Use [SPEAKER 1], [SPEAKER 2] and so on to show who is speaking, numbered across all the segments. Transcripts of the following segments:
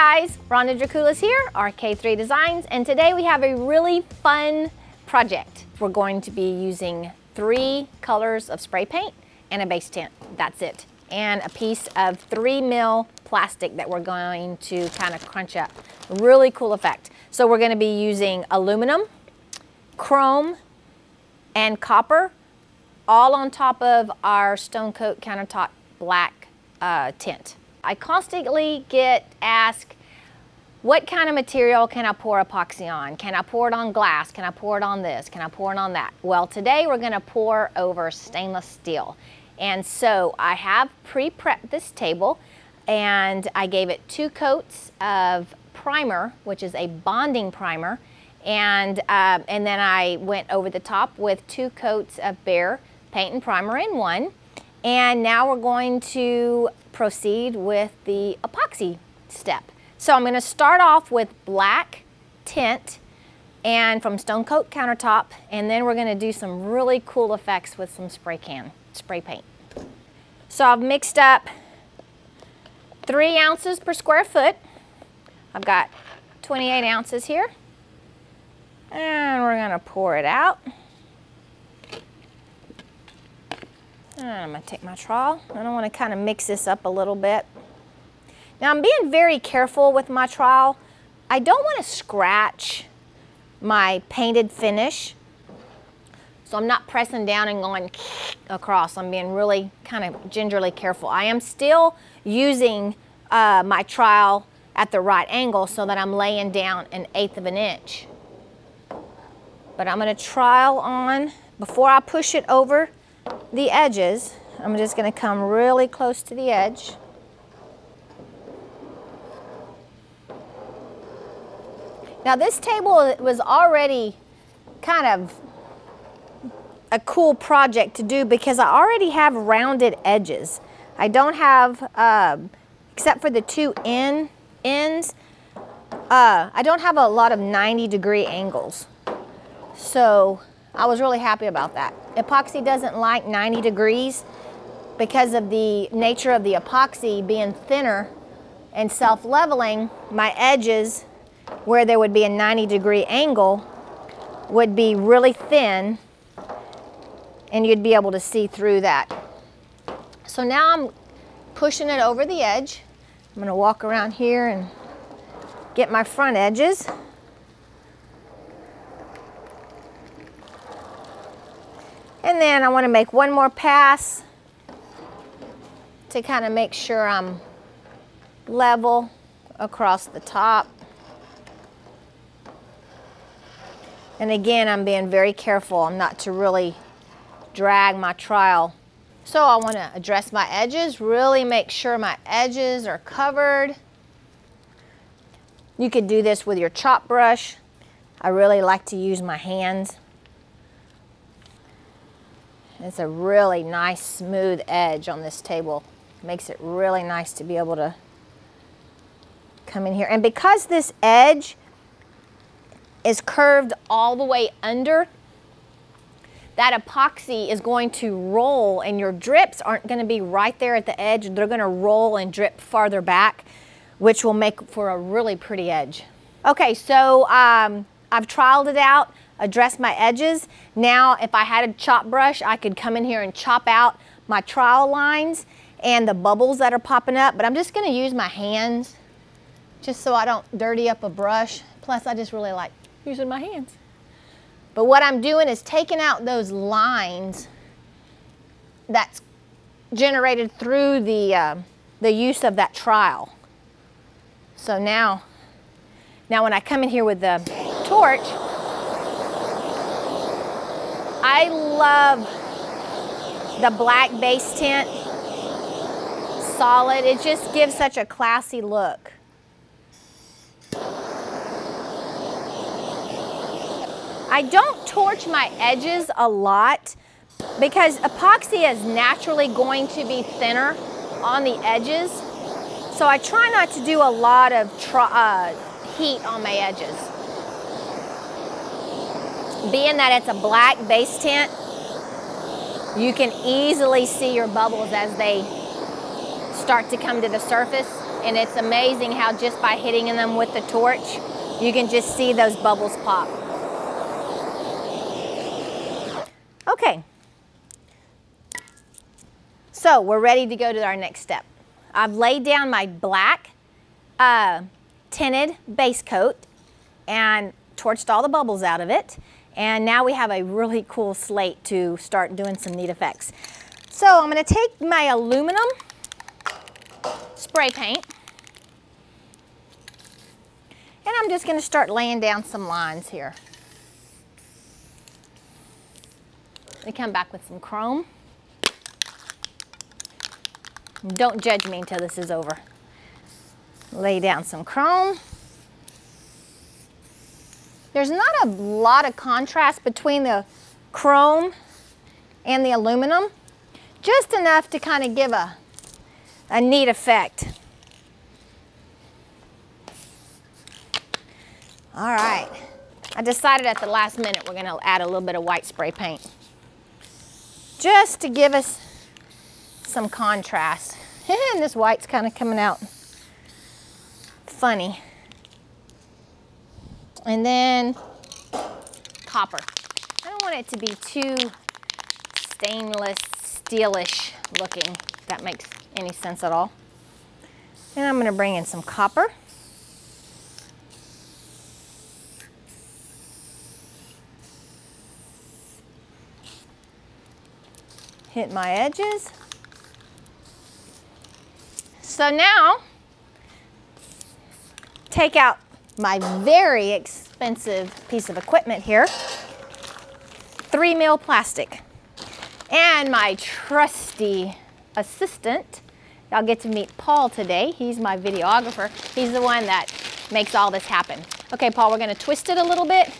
[SPEAKER 1] guys, Rhonda here, RK3 Designs, and today we have a really fun project. We're going to be using 3 colors of spray paint and a base tint. That's it. And a piece of 3mm plastic that we're going to kind of crunch up. Really cool effect. So we're going to be using aluminum, chrome, and copper, all on top of our StoneCoat Countertop black tint. I constantly get asked, what kind of material can I pour epoxy on? Can I pour it on glass? Can I pour it on this? Can I pour it on that? Well, today we're going to pour over stainless steel. And so I have pre-prepped this table, and I gave it 2 coats of primer, which is a bonding primer, and then I went over the top with 2 coats of bare paint and primer in one. And now we're going to proceed with the epoxy step. So I'm going to start off with black tint and from StoneCoat Countertop, and then we're going to do some really cool effects with some spray paint. So I've mixed up 3 ounces per square foot. I've got 28 ounces here, and we're going to pour it out. And I'm going to take my trowel. I don't want to kind of mix this up a little bit. Now I'm being very careful with my trowel. I don't want to scratch my painted finish. So I'm not pressing down and going across. I'm being really kind of gingerly careful. I am still using my trowel at the right angle so that I'm laying down 1/8 of an inch. But I'm going to trowel on before I push it over the edges. I'm just going to come really close to the edge. Now this table was already kind of a cool project to do because I already have rounded edges. I don't have, except for the 2 ends, I don't have a lot of 90-degree angles. So I was really happy about that. Epoxy doesn't like 90 degrees because of the nature of the epoxy being thinner and self-leveling. My edges, where there would be a 90-degree angle, would be really thin, and you'd be able to see through that. So now I'm pushing it over the edge. I'm going to walk around here and get my front edges. And then I want to make one more pass to kind of make sure I'm level across the top. And again, I'm being very careful not to really drag my trowel. So I want to address my edges, really make sure my edges are covered. You could do this with your chop brush. I really like to use my hands. It's a really nice smooth edge on this table. Makes it really nice to be able to come in here. And because this edge is curved all the way under, that epoxy is going to roll, and your drips aren't going to be right there at the edge. They're going to roll and drip farther back, which will make for a really pretty edge. Okay, so I've trialed it out, addressed my edges. Now if I had a chop brush, I could come in here and chop out my trowel lines and the bubbles that are popping up, but I'm just going to use my hands just so I don't dirty up a brush. Plus I just really like using my hands. But what I'm doing is taking out those lines that's generated through the use of that trowel. So now when I come in here with the torch, I love the black base tint, solid. It just gives such a classy look. I don't torch my edges a lot because epoxy is naturally going to be thinner on the edges. So I try not to do a lot of heat on my edges. Being that it's a black base tint, you can easily see your bubbles as they start to come to the surface. And it's amazing how just by hitting them with the torch, you can just see those bubbles pop. Okay. So we're ready to go to our next step. I've laid down my black tinted base coat and torched all the bubbles out of it. And now we have a really cool slate to start doing some neat effects. So I'm going to take my aluminum spray paint and I'm just going to start laying down some lines here. We come back with some chrome. Don't judge me until this is over. Lay down some chrome. There's not a lot of contrast between the chrome and the aluminum, just enough to kind of give a neat effect. All right, I decided at the last minute we're gonna add a little bit of white spray paint, just to give us some contrast. And this white's kind of coming out funny. And then copper. I don't want it to be too stainless steelish looking, if that makes any sense at all. And I'm going to bring in some copper. Hit my edges. So now, take out my very expensive piece of equipment here, 3 mil plastic, and my trusty assistant. Y'all get to meet Paul today. He's my videographer. He's the one that makes all this happen. Okay, Paul, we're gonna twist it a little bit.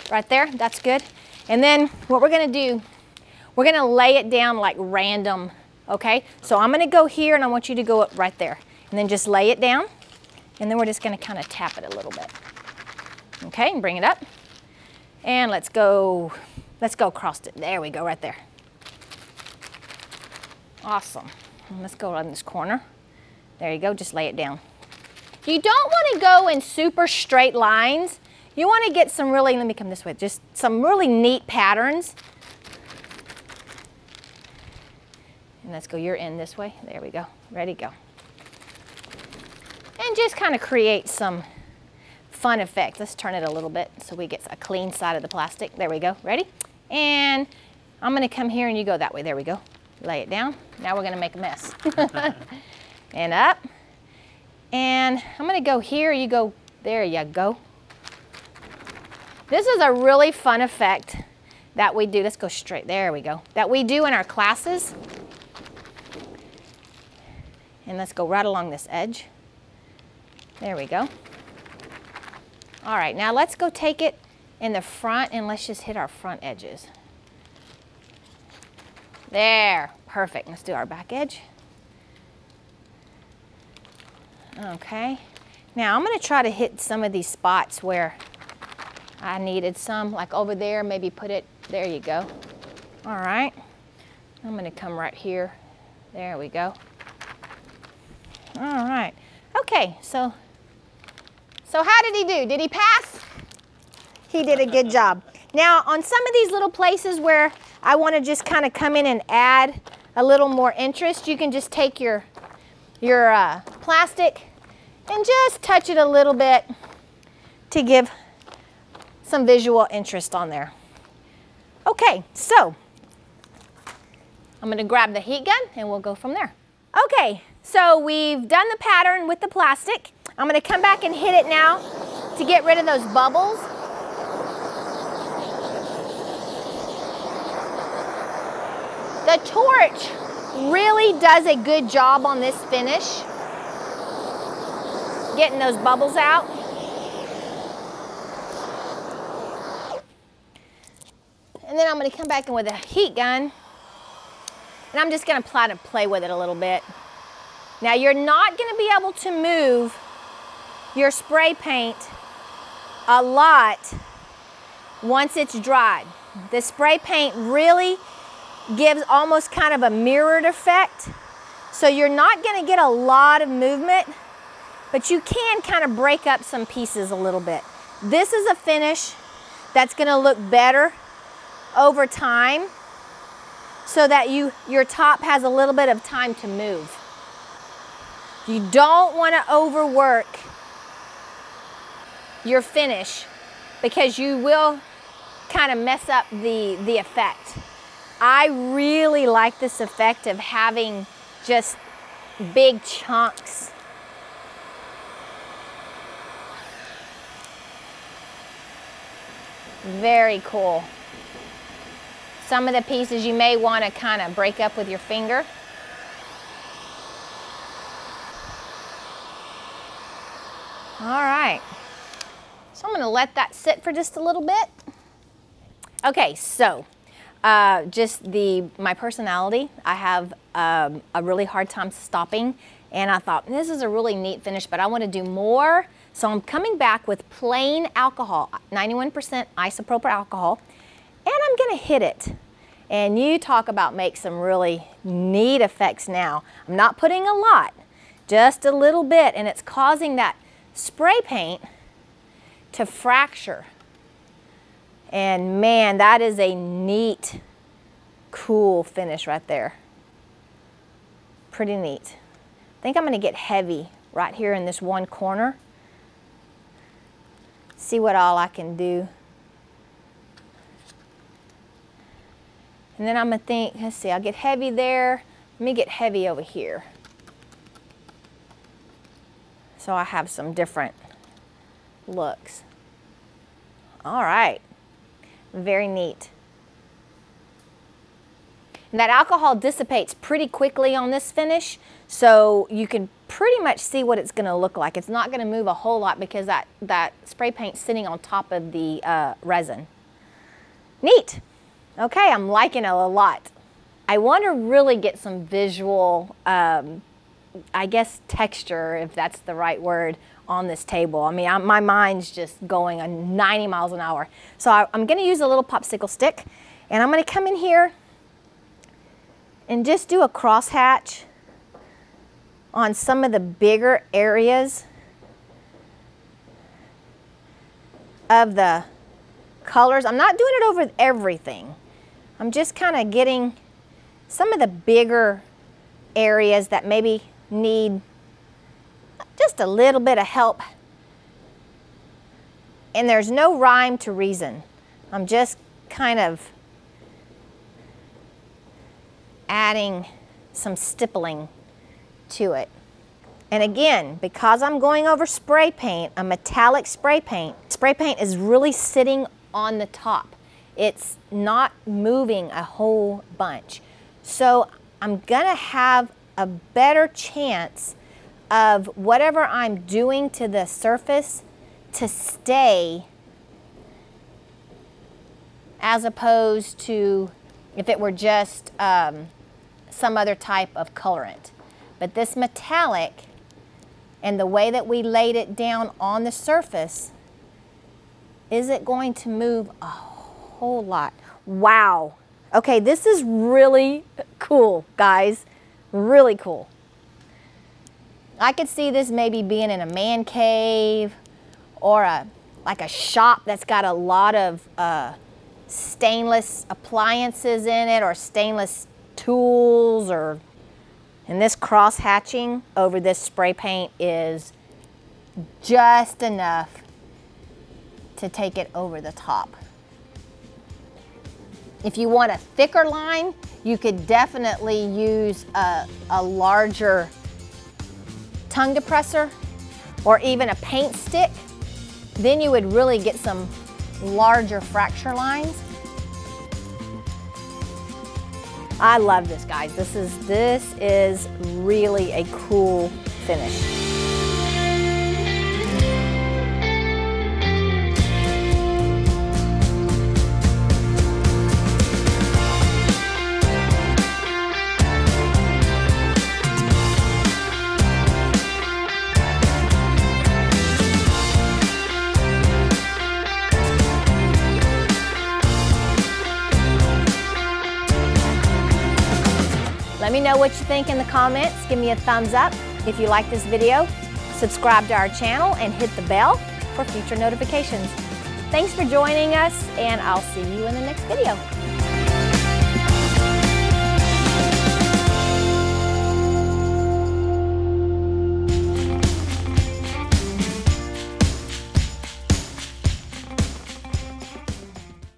[SPEAKER 1] Right there, that's good. And then what we're gonna do, we're gonna lay it down like random, okay? So I'm gonna go here and I want you to go up right there. And then just lay it down. And then we're just gonna kind of tap it a little bit. Okay, and bring it up. And let's go across it. There we go, right there. Awesome. And let's go on this corner. There you go, just lay it down. You don't wanna go in super straight lines. You wanna get some really, let me come this way, just some really neat patterns. And let's go your end this way. There we go, ready, go. And just kind of create some fun effects. Let's turn it a little bit so we get a clean side of the plastic. There we go, ready? And I'm gonna come here and you go that way. There we go. Lay it down. Now we're gonna make a mess. And up. And I'm gonna go here, you go, there you go. This is a really fun effect that we do. Let's go straight, there we go. That we do in our classes. And let's go right along this edge. There we go. All right, now let's go take it in the front and let's just hit our front edges. There, perfect. Let's do our back edge. Okay, now I'm gonna try to hit some of these spots where I needed some, like over there, maybe put it, there you go. All right, I'm gonna come right here. There we go. All right, okay, so how did he do? Did he pass? He did a good job. Now, on some of these little places where I want to just kind of come in and add a little more interest, you can just take your plastic and just touch it a little bit to give some visual interest on there. Okay, so I'm going to grab the heat gun and we'll go from there. Okay, so we've done the pattern with the plastic. I'm going to come back and hit it now to get rid of those bubbles. The torch really does a good job on this finish, getting those bubbles out. And then I'm going to come back in with a heat gun and I'm just going to try to play with it a little bit. Now you're not going to be able to move your spray paint a lot once it's dried. The spray paint really gives almost kind of a mirrored effect. So you're not going to get a lot of movement but you can kind of break up some pieces a little bit. This is a finish that's gonna look better over time so that your top has a little bit of time to move. You don't wanna overwork your finish because you will kind of mess up the effect. I really like this effect of having just big chunks. Very cool. Some of the pieces you may want to kind of break up with your finger. All right. So I'm going to let that sit for just a little bit. Okay, so just my personality, I have a really hard time stopping, and I thought this is a really neat finish, but I want to do more. So I'm coming back with plain alcohol, 91% isopropyl alcohol, and I'm going to hit it. And you talk about make some really neat effects now. I'm not putting a lot, just a little bit, and it's causing that spray paint to fracture. And man, that is a neat, cool finish right there. Pretty neat. I think I'm going to get heavy right here in this one corner. See what all I can do. And then I'm going to think, let's see, I'll get heavy there. Let me get heavy over here. So I have some different looks. All right. Very neat. And that alcohol dissipates pretty quickly on this finish, so you can pretty much see what it's going to look like. It's not going to move a whole lot because that spray paint's sitting on top of the resin. Neat. Okay, I'm liking it a lot. I want to really get some visual, I guess texture, if that's the right word, on this table. I mean, my mind's just going at 90 miles an hour. So I'm going to use a little popsicle stick, and I'm going to come in here and just do a crosshatch on some of the bigger areas of the colors. I'm not doing it over everything. I'm just kind of getting some of the bigger areas that maybe need just a little bit of help. And there's no rhyme to reason. I'm just kind of adding some stippling to it. And again, because I'm going over spray paint, a metallic spray paint is really sitting on the top. It's not moving a whole bunch. So I'm gonna have a better chance of whatever I'm doing to the surface to stay, as opposed to if it were just some other type of colorant. But this metallic and the way that we laid it down on the surface isn't going to move a whole lot. Wow. Okay, this is really cool, guys. Really cool. I could see this maybe being in a man cave or like a shop that's got a lot of stainless appliances in it, or stainless tools, and this cross hatching over this spray paint is just enough to take it over the top. If you want a thicker line, you could definitely use a larger tongue depressor or even a paint stick. Then you would really get some larger fracture lines. I love this, guys. This is really a cool finish. Let me know what you think in the comments. Give me a thumbs up if you like this video. Subscribe to our channel and hit the bell for future notifications. Thanks for joining us, and I'll see you in the next video.